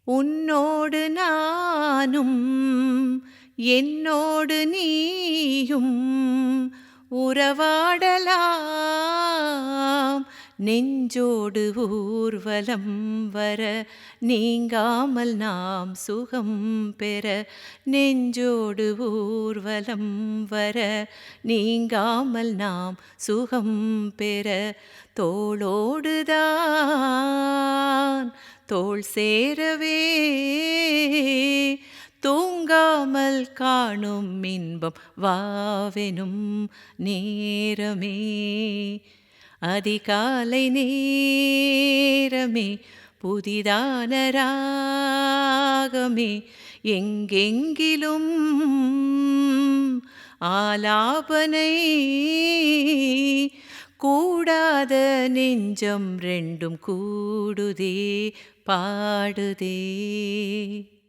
உன்னோடு நானும் என்னோடு நீயும் உறவாடலாம். நெஞ்சோடு ஊர்வலம் வர நீங்காமல் நாம் சுகம் பெற. நெஞ்சோடு ஊர்வலம் வர நீங்காமல் நாம் சுகம் பெற. தோளோடுதான் தோள் சேரவே தூங்காமல் காணும் இன்பம் வாவெனும் நேரமே. அதிகாலை நேரமே புதிதான ராகமே எங்கெங்கிலும் ஆலாபனை. கூடாத நெஞ்சம் ரெண்டும் கூடுதே பாடுதே.